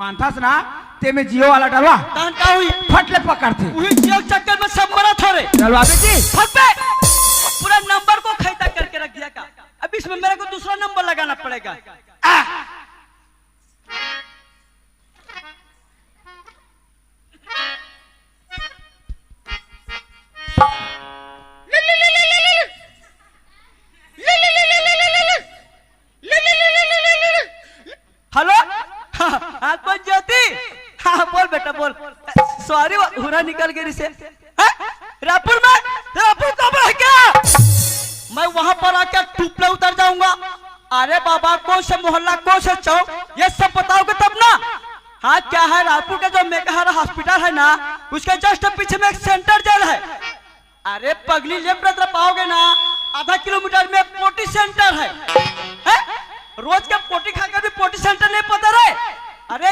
मानथास ना ते में जियो वाला डलवा तहन का हुई फटले पकड़ते वही जियो के चक्कर में सब मरा था रे। डलवा बेटी फट पे पूरा नंबर को खैता करके रख दिया का। अब इसमें मेरे को दूसरा नंबर लगाना पड़ेगा। हेलो हाँ कौन ज्योति? हाँ बोल बेटा बोल। सॉरी हुरा निकल गई से। रायपुर में रायपुर कब रह क्या? मैं वहां पर आकर टूपले उतर जाऊंगा। अरे बाबा कौन सा मोहल्ला कौन सा चौक ये सब बताओगे तब ना। हाँ क्या है रायपुर का जो मेघाहारा हॉस्पिटल है ना उसके जस्ट पीछे में एक सेंटर जेल है। अरे पगली लेफ्ट तरफ आओगे ना आधा किलोमीटर में पोटी सेंटर है? रोज का पोटी खाकर भी पोटी सेंटर नहीं पता रहे। अरे